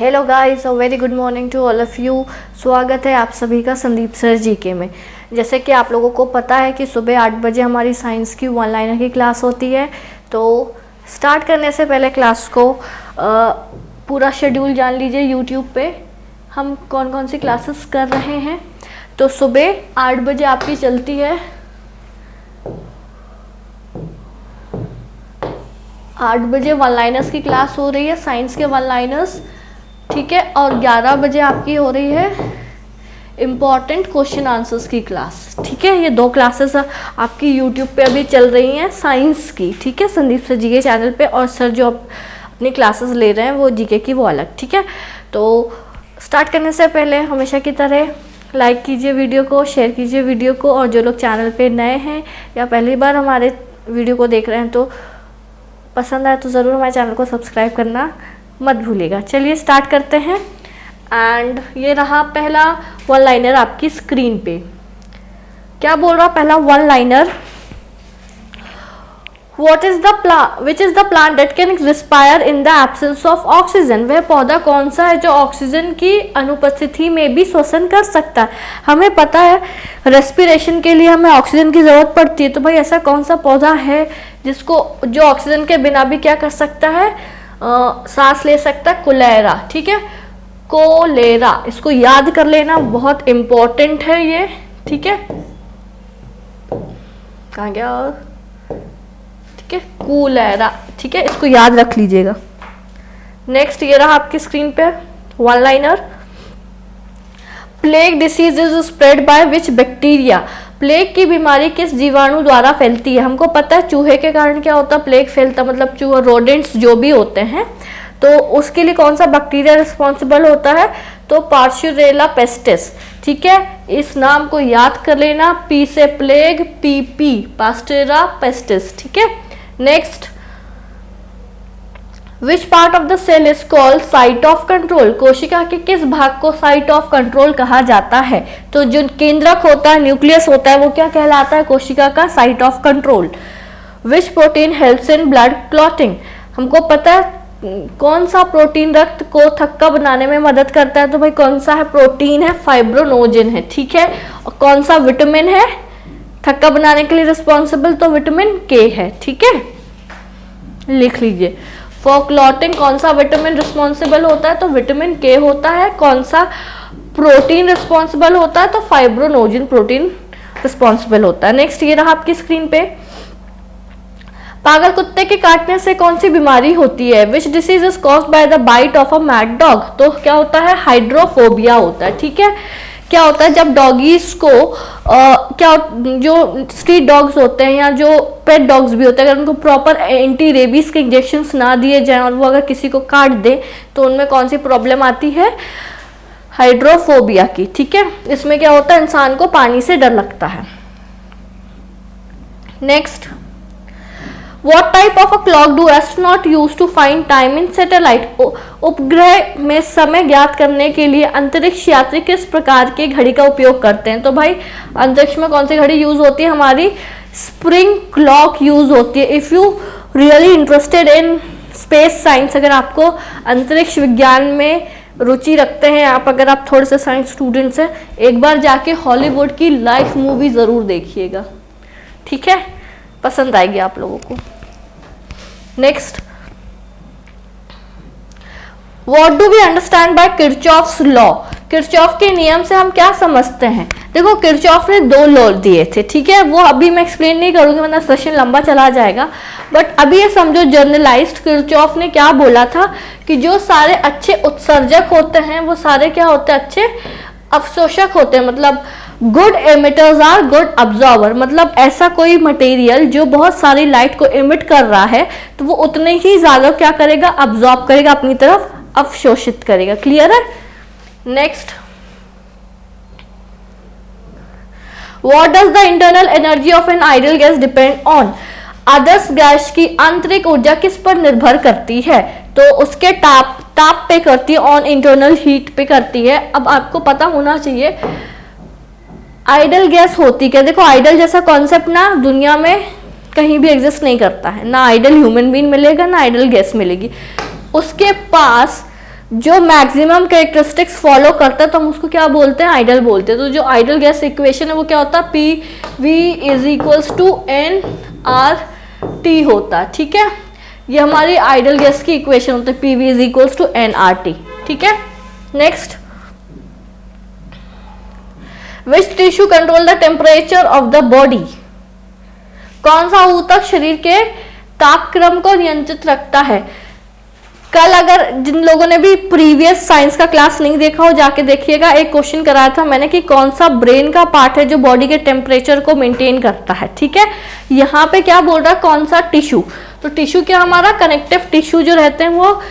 Hello guys, a very good morning to all of you. स्वागत है आप सभी का संदीप सर जीके में। जैसे कि आप लोगों को पता है कि सुबह 8 बजे हमारी साइंस की वन लाइनर की क्लास होती है। तो स्टार्ट करने से पहले क्लास को पूरा शेड्यूल जान लीजिए। यूट्यूब पे हम कौन कौन सी क्लासेस कर रहे हैं। तो सुबह 8 बजे आपकी चलती है 8 बजे वन लाइनर्स की क्लास हो रही है, साइंस के वन लाइनर्स, ठीक है। और 11 बजे आपकी हो रही है इम्पॉर्टेंट क्वेश्चन आंसर्स की क्लास, ठीक है। ये 2 क्लासेस आपकी यूट्यूब पे अभी चल रही हैं साइंस की, ठीक है, संदीप सर जीके चैनल पे। और सर जो अपनी क्लासेस ले रहे हैं वो जीके की वो अलग, ठीक है। तो स्टार्ट करने से पहले हमेशा की तरह लाइक कीजिए वीडियो को, शेयर कीजिए वीडियो को। और जो लोग चैनल पे नए हैं या पहली बार हमारे वीडियो को देख रहे हैं तो पसंद आए तो ज़रूर हमारे चैनल को सब्सक्राइब करना मत भूलिएगा। चलिए स्टार्ट करते हैं। एंड ये रहा पहला वन लाइनर आपकी स्क्रीन पे। क्या बोल रहा पहला one liner? What is the plant? Which is the plant that can respire in the absence of oxygen? वह पौधा कौन सा है जो ऑक्सीजन की अनुपस्थिति में भी श्वसन कर सकता है? हमें पता है रेस्पिरेशन के लिए हमें ऑक्सीजन की जरूरत पड़ती है। तो भाई ऐसा कौन सा पौधा है जिसको जो ऑक्सीजन के बिना भी क्या कर सकता है, सांस ले सकता है? कोलेरा, ठीक है, कोलेरा। इसको याद कर लेना, बहुत इंपॉर्टेंट है ये, ठीक है। कहाँ गया? ठीक है, कोलेरा, ठीक है, इसको याद रख लीजिएगा। नेक्स्ट ये रहा आपकी स्क्रीन पे one liner. Plague disease is spread by which bacteria? Plague की बीमारी किस जीवाणु द्वारा फैलती है? हमको पता है चूहे के कारण क्या होता है, प्लेग फैलता, मतलब चूहा, रोडेंट्स जो भी होते हैं। तो उसके लिए कौन सा बैक्टीरिया रिस्पॉन्सिबल होता है? तो पार्श्यूरेला पेस्टिस, ठीक है। इस नाम को याद कर लेना, पी से प्लेग, पी पास्टेरा पेस्टिस, ठीक है। Next, which part of the cell is called site of control? कोशिका के किस भाग को साइट ऑफ कंट्रोल कहा जाता है? तो जो केंद्रक होता है, न्यूक्लियस होता है, वो क्या कहलाता है? कोशिका का site of control. Which protein helps in blood clotting? हमको पता है कौन सा प्रोटीन रक्त को थक्का बनाने में मदद करता है? तो भाई कौन सा है प्रोटीन? है फाइब्रोनोजिन है, ठीक है। और कौन सा विटामिन है थक्का बनाने के लिए रिस्पॉन्सिबल? तो विटामिन के है, ठीक है, लिख लीजिए। फॉर क्लॉटिंग कौन सा विटामिन रिस्पॉन्सिबल होता है? तो विटामिन के होता है। कौन सा प्रोटीन रिस्पॉन्सिबल होता है? तो फाइब्रोनोजिन प्रोटीन रिस्पॉन्सिबल होता है। नेक्स्ट ये रहा आपकी स्क्रीन पे, पागल कुत्ते के काटने से कौन सी बीमारी होती है? Which disease is caused by the bite of a mad dog? तो क्या होता है? हाइड्रोफोबिया होता है, ठीक है। क्या होता है जब डॉगीज को क्या जो स्ट्रीट डॉग्स होते हैं या जो पेट डॉग्स भी होते हैं, अगर उनको प्रॉपर एंटी रेबीज के इंजेक्शंस ना दिए जाएं और वो अगर किसी को काट दे तो उनमें कौन सी प्रॉब्लम आती है? हाइड्रोफोबिया की, ठीक है। इसमें क्या होता है, इंसान को पानी से डर लगता है। Next, What type of a clock do astronauts use to find time in satellite? उपग्रह में समय ज्ञात करने के लिए अंतरिक्ष यात्री किस प्रकार की घड़ी का उपयोग करते हैं? तो भाई अंतरिक्ष में कौन सी घड़ी यूज होती है? हमारी स्प्रिंग क्लॉक यूज होती है। If you really interested in space science, अगर आपको अंतरिक्ष विज्ञान में रुचि रखते हैं आप, अगर आप थोड़े से साइंस स्टूडेंट्स हैं, एक बार जाके हॉलीवुड की लाइफ मूवी जरूर देखिएगा, ठीक है, पसंद आएगी आप लोगों को। Next, what do we understand by Kirchhoff's law? Kirchhoff के नियम से हम क्या समझते हैं? देखो किरचॉफ ने 2 लॉ दिए थे, ठीक है। वो अभी मैं एक्सप्लेन नहीं करूंगी वरना सेशन लंबा चला जाएगा। बट अभी ये समझो जर्नलाइज्ड, किरचॉफ ने क्या बोला था कि जो सारे अच्छे उत्सर्जक होते हैं वो सारे क्या होते हैं? अच्छे अवशोषक होते हैं। मतलब good emitters are good absorber, मतलब ऐसा कोई मटेरियल जो बहुत सारी लाइट को एमिट कर रहा है तो वो उतने ही ज्यादा क्या करेगा? अब्जॉर्ब करेगा, अपनी तरफ अवशोषित करेगा। क्लियर है? Next, what does the internal energy of an ideal gas depend on? Adarsh gas की आंतरिक ऊर्जा किस पर निर्भर करती है? तो उसके ताप पे करती है, ऑन इंटरनल हीट पे करती है। अब आपको पता होना चाहिए आइडल गैस होती क्या। देखो आइडल जैसा कॉन्सेप्ट ना दुनिया में कहीं भी एग्जिस्ट नहीं करता है, ना आइडल ह्यूमन बीइंग मिलेगा ना आइडल गैस मिलेगी। उसके पास जो मैक्सिमम कैरेक्टरिस्टिक्स फॉलो करता है तो हम उसको क्या बोलते हैं, आइडल बोलते हैं। तो जो आइडल गैस इक्वेशन है वो क्या होता है, P V is equals to N R T होता है, ठीक है। ये हमारी आइडल गैस की इक्वेशन होती है, P V is equals to N R T, ठीक है। Next, which tissue control the temperature of the body, कौन सा ऊतक शरीर के तापक्रम को नियंत्रित रखता है। कल अगर जिन लोगों ने भी प्रीवियस साइंस का क्लास नहीं देखा हो जाके देखिएगा, एक क्वेश्चन कराया था मैंने कि कौन सा ब्रेन का पार्ट है जो बॉडी के टेम्परेचर को मेंटेन करता है, ठीक है। यहाँ पे क्या बोल रहा है, कौन सा टिश्यू, तो टिश्यू क्या, हमारा कनेक्टिव टिश्यू जो रहते हैं वो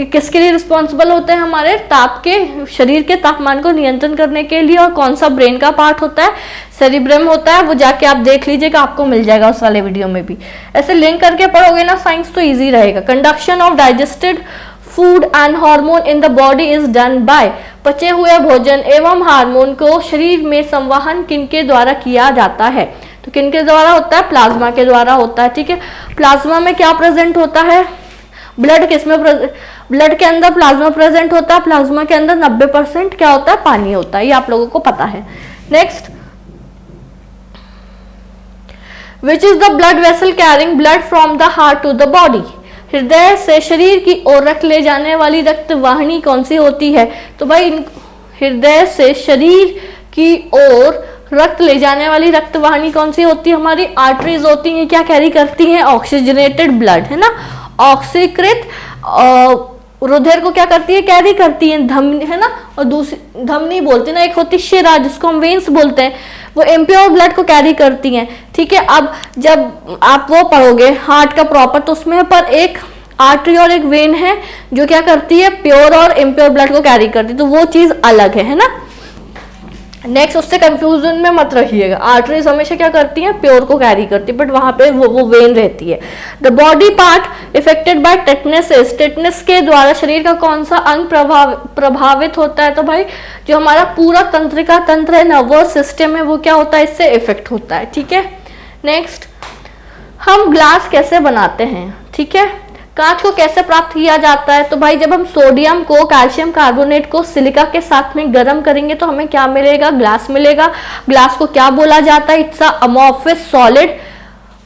किसके लिए रिस्पॉन्सिबल होते हैं, हमारे ताप के, शरीर के तापमान को नियंत्रण करने के लिए। और कौन सा ब्रेन का पार्ट होता है, सेरिब्रम होता है, वो जाके आप देख लीजिएगा, आपको मिल जाएगा उस वाले वीडियो में भी। ऐसे लिंक करके पढ़ोगे ना साइंस तो ईजी रहेगा। Conduction of digested food and hormone in the body is done by, पचे हुए भोजन एवं हार्मोन को शरीर में संवहन किनके द्वारा किया जाता है, तो किनके द्वारा होता है, प्लाज्मा के द्वारा होता है, ठीक है। प्लाज्मा में क्या प्रेजेंट होता है, ब्लड किसमें, ब्लड के अंदर प्लाज्मा प्रेजेंट होता है, प्लाज्मा के अंदर 90% क्या होता है, पानी होता है, ये आप लोगों को पता है। Next, which is the blood vessel carrying blood from the heart to the body, हृदय से शरीर की ओर रक्त ले जाने वाली रक्त वाहिनी कौन सी होती है, तो भाई हृदय से शरीर की ओर रक्त ले जाने वाली रक्त वाहिनी कौन सी होती है, हमारी आर्टरीज होती हैं। क्या कैरी करती हैं, ऑक्सीजनेटेड ब्लड, है ना, ऑक्सीकृत रुधिर को क्या करती है, कैरी करती है, धमनी, है ना, और दूसरी धमनी बोलते हैं ना, एक होती है शिरा जिसको हम वेन्स बोलते हैं, वो इम्प्योर ब्लड को कैरी करती हैं, ठीक है। अब जब आप वो पढ़ोगे हार्ट का प्रॉपर, तो उसमें पर एक आर्टरी और एक वेन है जो क्या करती है, प्योर और इम्प्योर ब्लड को कैरी करती है, तो वो चीज अलग है ना। नेक्स्ट, उससे कंफ्यूजन में मत रहिएगा, आर्टरीज हमेशा क्या करती हैं, प्योर को कैरी करती है, बट वहां पे वो वेन रहती है। The body part affected by tetanus, tetanus के द्वारा शरीर का कौन सा अंग प्रभावित होता है, तो भाई जो हमारा पूरा तंत्रिका तंत्र है, नर्वस सिस्टम है, वो क्या होता है, इससे इफेक्ट होता है, ठीक है। नेक्स्ट, हम ग्लास कैसे बनाते हैं, ठीक है, कांच को कैसे प्राप्त किया जाता है, तो भाई जब हम सोडियम को, कैल्शियम कार्बोनेट को सिलिका के साथ में गर्म करेंगे तो हमें क्या मिलेगा, ग्लास मिलेगा। ग्लास को क्या बोला जाता है, इट्स अ अमॉर्फस सॉलिड,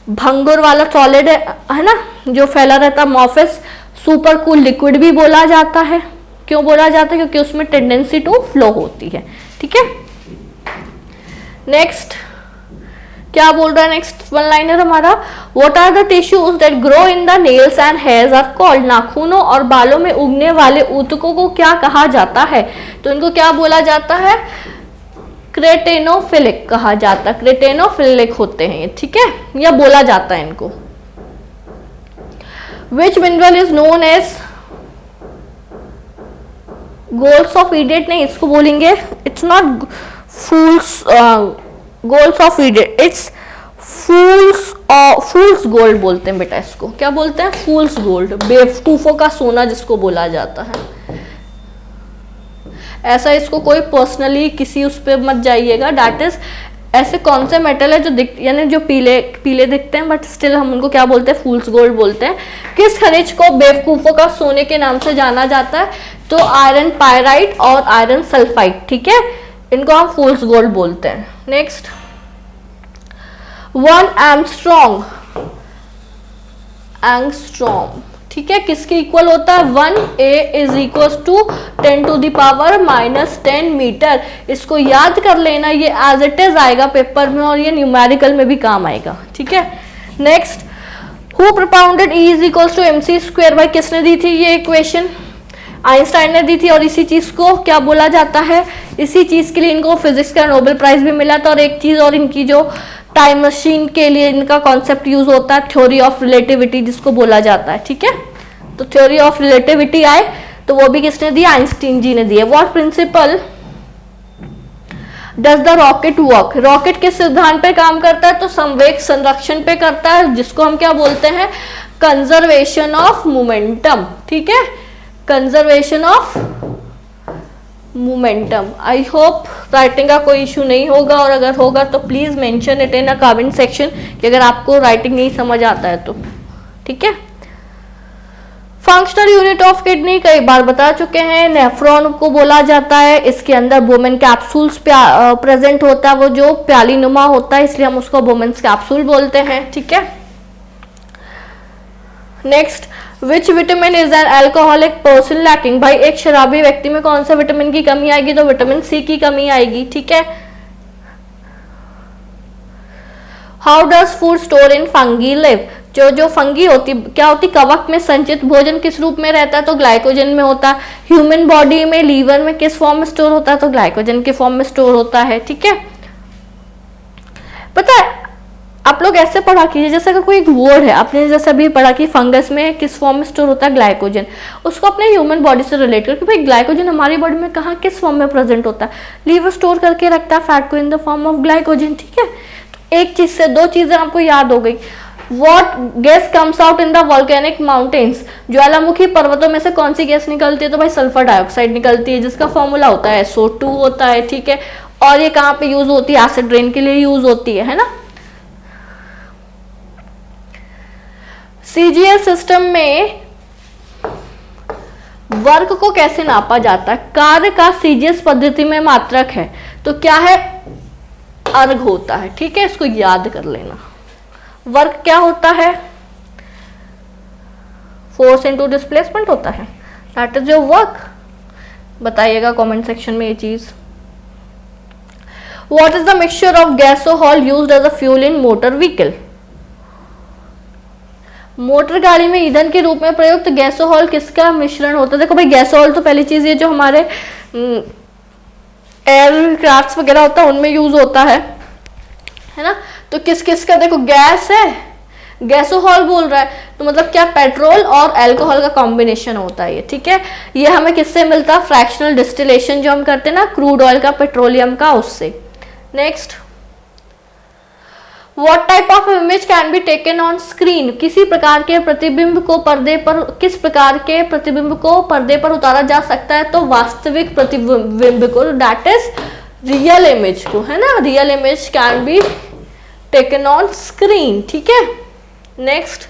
भंगुर वाला सॉलिड है ना, जो फैला रहता है, अमॉर्फस। सुपर कूल लिक्विड भी बोला जाता है, क्यों बोला जाता है, क्योंकि उसमें टेंडेंसी टू फ्लो होती है, ठीक है। नेक्स्ट क्या बोल रहा है, नेक्स्ट वन लाइनर हमारा, what are the tissues that grow in the nails and hairs are called, नाखूनों और बालों में उगने वाले ऊतकों को क्या कहा जाता है, तो इनको क्या बोला जाता है, क्रेटेनोफिलिक कहा जाता है, क्रेटेनोफिलिक होते हैं ये, ठीक है, या बोला जाता है इनको। Which mineral is known as golds of ईडेट, नहीं इसको बोलेंगे, it's not fool's golds of ईडेट, इट्स फूल्स गोल्ड बोलते हैं बेटा, इसको क्या बोलते हैं, फूल्स गोल्ड, बेवकूफों का सोना जिसको बोला जाता है। ऐसा इसको कोई पर्सनली किसी उस पर मत जाइएगा, दैट इज ऐसे कौन से मेटल है जो यानी जो पीले पीले दिखते हैं बट स्टिल हम उनको क्या बोलते हैं, फूल्स गोल्ड बोलते हैं। किस खनिज को बेवकूफों का सोने के नाम से जाना जाता है, तो आयरन पायराइट और आयरन सल्फाइड, ठीक है, इनको हम फूल्स गोल्ड बोलते हैं। नेक्स्ट, 1 एंगस्ट्रॉम, ठीक है, किसके इक्वल होता है, 1A is equal to 10 to the power -10 metre. इसको याद कर लेना, ये एज इट इज आएगा पेपर में और ये न्यूमेरिकल में भी काम आएगा, ठीक है। Next, who propounded E is equal to mc², भाई किसने दी थी ये इक्वेशन, आइंस्टाइन ने दी थी। और इसी चीज को क्या बोला जाता है, इसी चीज के लिए इनको फिजिक्स का नोबेल प्राइज भी मिला था। और एक चीज और, इनकी जो टाइम मशीन के लिए इनका कॉन्सेप्ट यूज होता है, थ्योरी ऑफ रिलेटिविटी जिसको बोला जाता है, ठीक है। तो थ्योरी ऑफ रिलेटिविटी आए तो वो भी किसने दी, आइंस्टीन जी ने दी है। What principle does the rocket work, rocket किस सिद्धांत पे काम करता है, तो संवेग संरक्षण पे करता है, जिसको हम क्या बोलते हैं, कंजर्वेशन ऑफ मोमेंटम, ठीक है, conservation of momentum. I hope writing का कोई इशू नहीं होगा, और अगर होगा तो please mention it in a comment section कि अगर आपको राइटिंग नहीं समझ आता है तो, ठीक है। फंक्शनल यूनिट ऑफ किडनी कई बार बता चुके हैं, नेफ्रॉन को बोला जाता है। इसके अंदर वुमेन कैप्सूल्स प्रेजेंट होता है, वो जो प्याली नुमा होता है, इसलिए हम उसको वुमेन्स कैप्सूल बोलते हैं। ठीक है, next, which vitamin is an alcoholic person lacking. भाई एक शराबी व्यक्ति में कौन सा विटामिन की कमी आएगी, तो विटामिन सी की कमी आएगी। ठीक है, how does food store in fungi live. जो फंगी होती क्या होती, कवक में संचित भोजन किस रूप में रहता है, तो ग्लाइकोजन में होता है। ह्यूमन बॉडी में लीवर में किस फॉर्म में स्टोर होता है, तो ग्लाइकोजन के फॉर्म में स्टोर होता है। ठीक है, पता है आप लोग ऐसे पढ़ा कीजिए जैसे अगर कोई एक वर्ड है, आपने जैसे अभी पढ़ा कि फंगस में किस फॉर्म में स्टोर होता है, ग्लाइकोजन, उसको अपने ह्यूमन बॉडी से रिलेट करके, भाई ग्लाइकोजन हमारी बॉडी में कहाँ किस फॉर्म में प्रेजेंट होता है, लीवर स्टोर करके रखता है फैट को in the form of glycogen. ठीक है, तो एक चीज से दो चीजें आपको याद हो गई। What gas comes out in the volcanic mountains. ज्वालामुखी पर्वतों में से कौन सी गैस निकलती है, तो भाई सल्फर डाइऑक्साइड निकलती है, जिसका फॉर्मूला होता है SO2 होता है। ठीक है, और ये कहाँ पे यूज होती है, एसिड रेन के लिए यूज होती है ना। सीजीएल सिस्टम में वर्क को कैसे नापा जाता है, कार्य का सीजीएस पद्धति में मात्रक है, तो क्या है, अर्ग होता है। ठीक है, इसको याद कर लेना। वर्क क्या होता है, फोर्स इनटू डिस्प्लेसमेंट होता है, दैट इज योर वर्क। बताइएगा कमेंट सेक्शन में ये चीज। What is the mixture of gasohol used as a fuel in motor vehicle. Motor गाड़ी में ईंधन के रूप में प्रयुक्त गैसोहॉल किसका मिश्रण होता है। देखो भाई गैसोहॉल तो पहली चीज ये जो हमारे एयरक्राफ्ट वगैरह होता है उनमें यूज होता है ना। तो किस किस का, देखो गैस है, गैसोहॉल बोल रहा है, तो मतलब क्या, पेट्रोल और अल्कोहल का कॉम्बिनेशन होता है ये। ठीक है, ये हमें किससे मिलता है, फ्रैक्शनल डिस्टिलेशन जो हम करते हैं ना क्रूड ऑयल का, पेट्रोलियम का, उससे। Next, What type of image can be taken on screen। किसी प्रकार के प्रतिबिंब को पर्दे पर, किस प्रकार के प्रतिबिंब को पर्दे पर उतारा जा सकता है, तो वास्तविक प्रतिबिंब को, दैट इज रियल इमेज को, है ना। Real image can be taken on screen. ठीक है, next,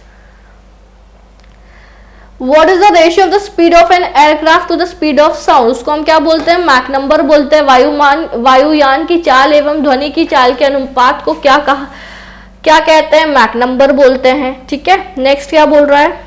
What is the ratio of the speed of an aircraft to the speed of sound। उसको हम क्या बोलते हैं, मैक नंबर बोलते हैं। वायुयान की चाल एवं ध्वनि की चाल के अनुपात को क्या कहते हैं, मैक नंबर बोलते हैं। ठीक है, नेक्स्ट क्या बोल रहा है,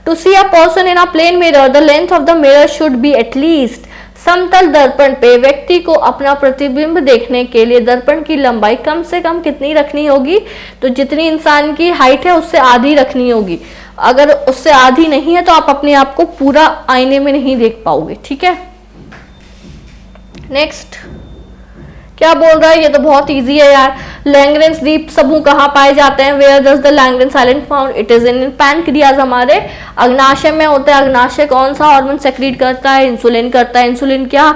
to see a person in a plane mirror the length of the mirror should be at least. समतल दर्पण पे व्यक्ति को अपना प्रतिबिंब देखने के लिए दर्पण की लंबाई कम से कम कितनी रखनी होगी, तो जितनी इंसान की हाइट है उससे आधी रखनी होगी। अगर उससे आधी नहीं है तो आप अपने आप को पूरा आईने में नहीं देख पाओगे। ठीक है, नेक्स्ट क्या बोल रहा है, ये तो बहुत इजी है यार। लैंगरेंस द्वीप समूह कहाँ पाए जाते हैं, where does the Langerhans island found, it is in pancreas, हमारे अग्नाशय में होता है। अग्नाशय कौन सा हार्मोन सेक्रीट करता है, इंसुलिन करता है। इंसुलिन क्या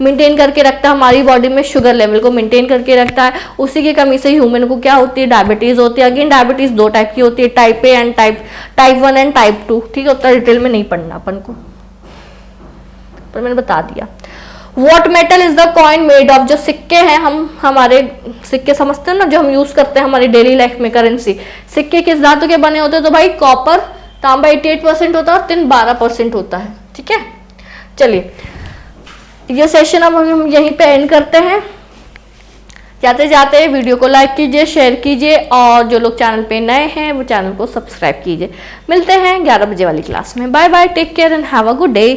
मेंटेन करके रखता है, हमारी बॉडी में शुगर लेवल को मेंटेन करके रखता है। उसी की कमी से ह्यूमन को क्या होती है, डायबिटीज होती है। अगेन डायबिटीज दो टाइप की होती है, type A and type 1 and type 2। ठीक है, उतना डिटेल में नहीं पढ़ना अपन को, पर मैंने बता दिया। What metal is the coin made of। जो सिक्के हैं, हम हमारे सिक्के समझते हैं ना, जो हम यूज करते हैं हमारी डेली लाइफ में, करेंसी, सिक्के किस धातु के बने होते हैं, तो भाई कॉपर, तांबा 88% होता है और tin 12% होता है। ठीक है, चलिए ये सेशन अब हम यहीं पे एंड करते हैं। जाते जाते वीडियो को लाइक कीजिए, शेयर कीजिए, और जो लोग चैनल पे नए हैं वो चैनल को सब्सक्राइब कीजिए। मिलते हैं 11 बजे वाली क्लास में। Bye bye, take care and have a good day.